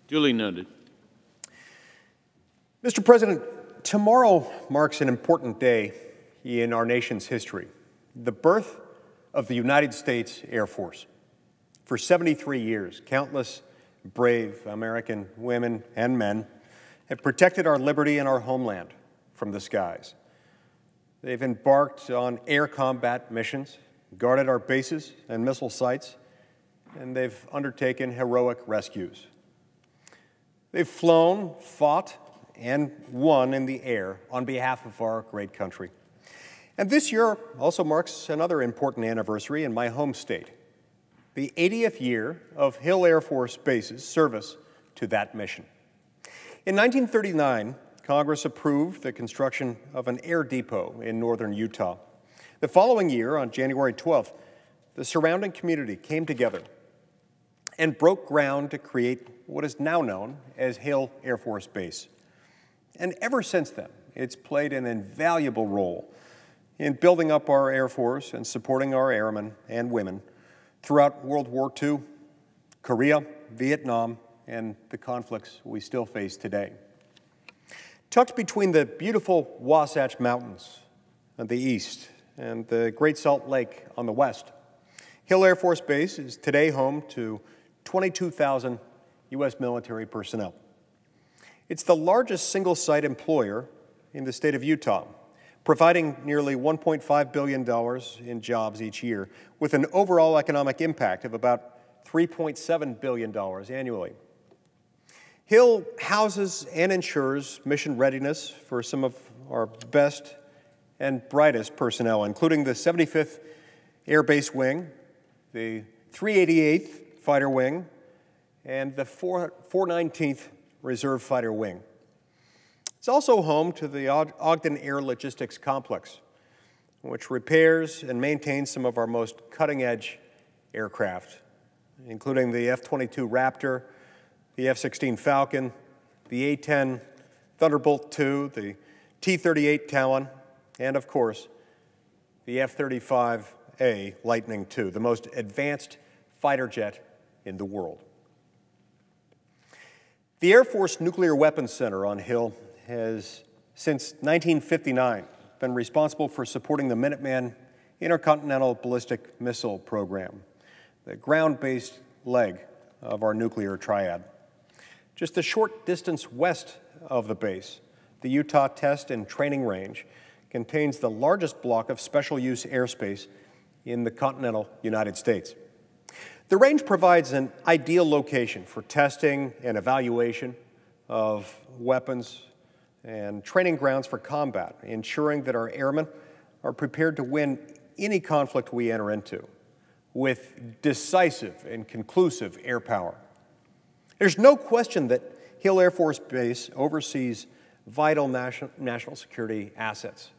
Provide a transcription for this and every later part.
Duly noted. Mr. President, tomorrow marks an important day in our nation's history, the birth of the United States Air Force. For 73 years, countless brave American women and men have protected our liberty and our homeland from the skies. They've embarked on air combat missions, guarded our bases and missile sites, and they've undertaken heroic rescues. They've flown, fought, and won in the air on behalf of our great country. And this year also marks another important anniversary in my home state, the 80th year of Hill Air Force Base's service to that mission. In 1939, Congress approved the construction of an air depot in northern Utah. The following year, on January 12th, the surrounding community came together and broke ground to create what is now known as Hill Air Force Base. And ever since then, it's played an invaluable role in building up our Air Force and supporting our airmen and women throughout World War II, Korea, Vietnam, and the conflicts we still face today. Tucked between the beautiful Wasatch Mountains on the east and the Great Salt Lake on the west, Hill Air Force Base is today home to 22,000 U.S. military personnel. It's the largest single-site employer in the state of Utah, providing nearly $1.5 billion in jobs each year, with an overall economic impact of about $3.7 billion annually. Hill houses and ensures mission readiness for some of our best and brightest personnel, including the 75th Air Base Wing, the 388th Fighter Wing, and the 419th Reserve Fighter Wing. It's also home to the Ogden Air Logistics Complex, which repairs and maintains some of our most cutting-edge aircraft, including the F-22 Raptor, the F-16 Falcon, the A-10 Thunderbolt II, the T-38 Talon, and of course, the F-35A Lightning II, the most advanced fighter jet in the world. The Air Force Nuclear Weapons Center on Hill has, since 1959, been responsible for supporting the Minuteman Intercontinental Ballistic Missile Program, the ground-based leg of our nuclear triad. Just a short distance west of the base, the Utah Test and Training Range contains the largest block of special use airspace in the continental United States. The range provides an ideal location for testing and evaluation of weapons and training grounds for combat, ensuring that our airmen are prepared to win any conflict we enter into with decisive and conclusive air power. There's no question that Hill Air Force Base oversees vital national security assets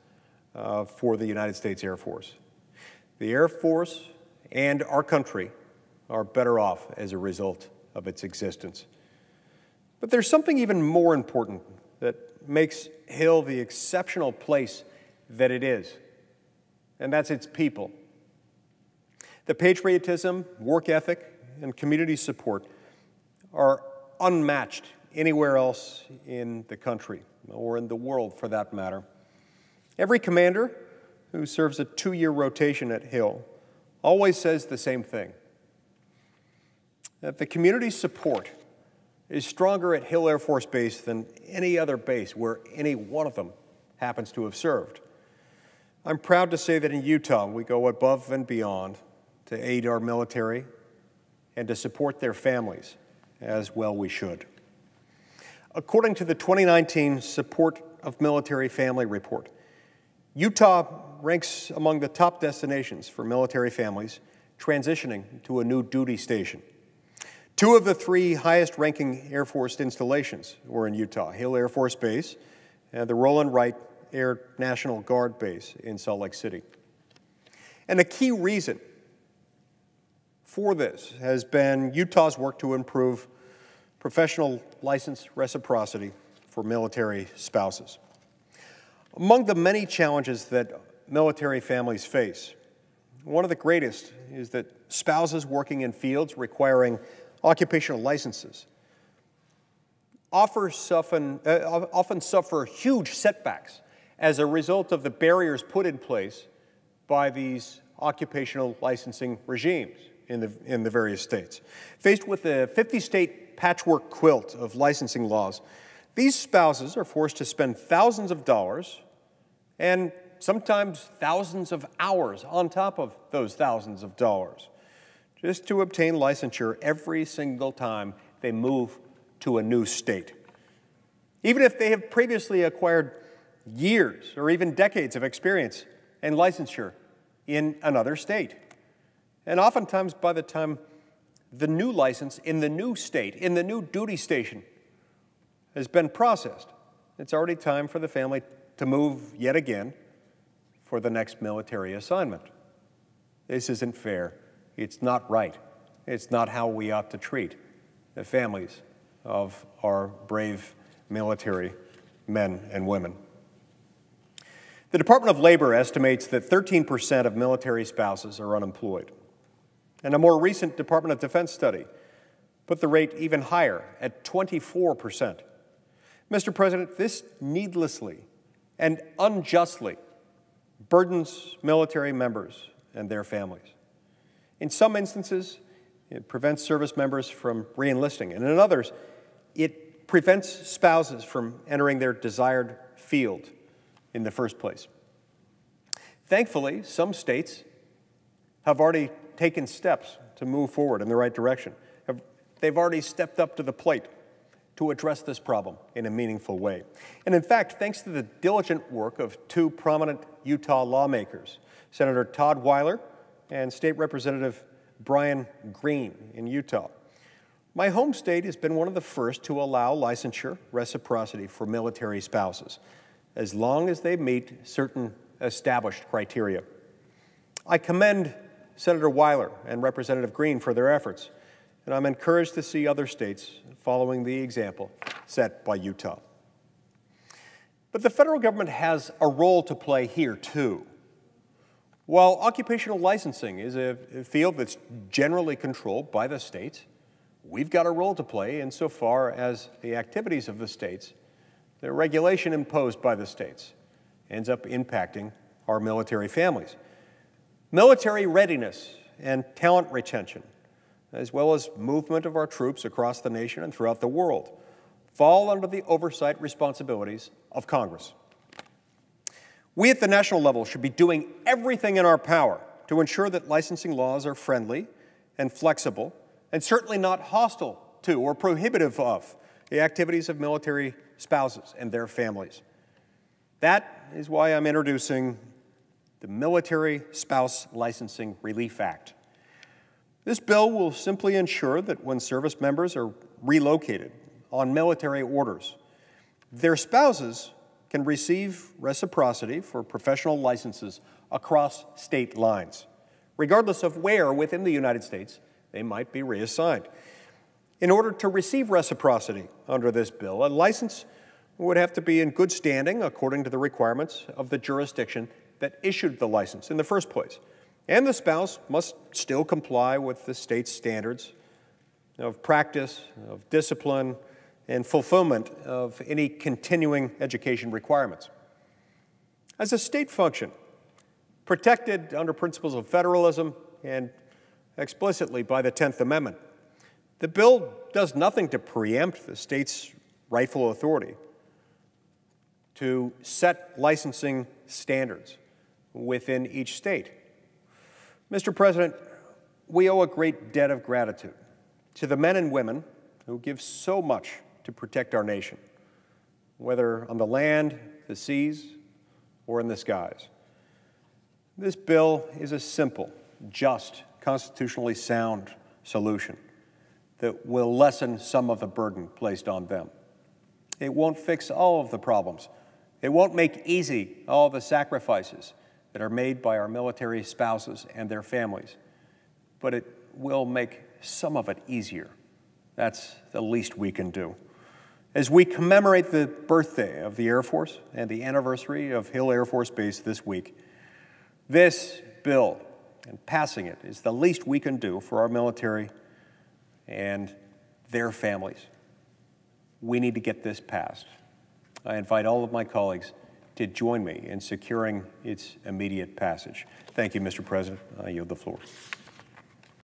for the United States Air Force. The Air Force and our country are better off as a result of its existence. But there's something even more important that makes Hill the exceptional place that it is, and that's its people. The patriotism, work ethic, and community support are unmatched anywhere else in the country, or in the world for that matter. Every commander who serves a 2-year rotation at Hill always says the same thing, that the community support is stronger at Hill Air Force Base than any other base where any one of them happens to have served. I'm proud to say that in Utah, we go above and beyond to aid our military and to support their families, as well we should. According to the 2019 Support of Military Family Report, Utah ranks among the top destinations for military families transitioning to a new duty station. 2 of the 3 highest-ranking Air Force installations were in Utah, Hill Air Force Base and the Roland Wright Air National Guard Base in Salt Lake City. And a key reason for this has been Utah's work to improve professional license reciprocity for military spouses. Among the many challenges that military families face, one of the greatest is that spouses working in fields requiring occupational licenses often suffer huge setbacks as a result of the barriers put in place by these occupational licensing regimes in the various states. Faced with the 50-state patchwork quilt of licensing laws, these spouses are forced to spend thousands of dollars and sometimes thousands of hours on top of those thousands of dollars just to obtain licensure every single time they move to a new state. Even if they have previously acquired years or even decades of experience and licensure in another state. And oftentimes, by the time the new license in the new state, in the new duty station, has been processed, it's already time for the family to move yet again for the next military assignment. This isn't fair. It's not right. It's not how we ought to treat the families of our brave military men and women. The Department of Labor estimates that 13% of military spouses are unemployed. And a more recent Department of Defense study put the rate even higher at 24%. Mr. President, this needlessly and unjustly burdens military members and their families. In some instances, it prevents service members from re-enlisting, and in others, it prevents spouses from entering their desired field in the first place. Thankfully, some states have already taken steps to move forward in the right direction. They've already stepped up to the plate to address this problem in a meaningful way. And in fact, thanks to the diligent work of two prominent Utah lawmakers, Senator Todd Weiler and State Representative Brian Green in Utah, my home state has been one of the first to allow licensure reciprocity for military spouses, as long as they meet certain established criteria. I commend Senator Weiler and Representative Green for their efforts, and I'm encouraged to see other states following the example set by Utah. But the federal government has a role to play here, too. While occupational licensing is a field that's generally controlled by the states, we've got a role to play insofar as the activities of the states, the regulation imposed by the states, ends up impacting our military families. Military readiness and talent retention, as well as movement of our troops across the nation and throughout the world, fall under the oversight responsibilities of Congress. We at the national level should be doing everything in our power to ensure that licensing laws are friendly and flexible, and certainly not hostile to or prohibitive of the activities of military spouses and their families. That is why I'm introducing the Military Spouse Licensing Relief Act. This bill will simply ensure that when service members are relocated on military orders, their spouses can receive reciprocity for professional licenses across state lines, regardless of where within the United States they might be reassigned. In order to receive reciprocity under this bill, a license would have to be in good standing according to the requirements of the jurisdiction that issued the license in the first place. And the spouse must still comply with the state's standards of practice, of discipline, and fulfillment of any continuing education requirements. As a state function, protected under principles of federalism and explicitly by the 10th Amendment, the bill does nothing to preempt the state's rightful authority to set licensing standards within each state. Mr. President, we owe a great debt of gratitude to the men and women who give so much to protect our nation, whether on the land, the seas, or in the skies. This bill is a simple, just, constitutionally sound solution that will lessen some of the burden placed on them. It won't fix all of the problems. It won't make easy all the sacrifices that are made by our military spouses and their families, but it will make some of it easier. That's the least we can do. As we commemorate the birthday of the Air Force and the anniversary of Hill Air Force Base this week, this bill and passing it is the least we can do for our military and their families. We need to get this passed. I invite all of my colleagues to join me in securing its immediate passage. Thank you, Mr. President. I yield the floor.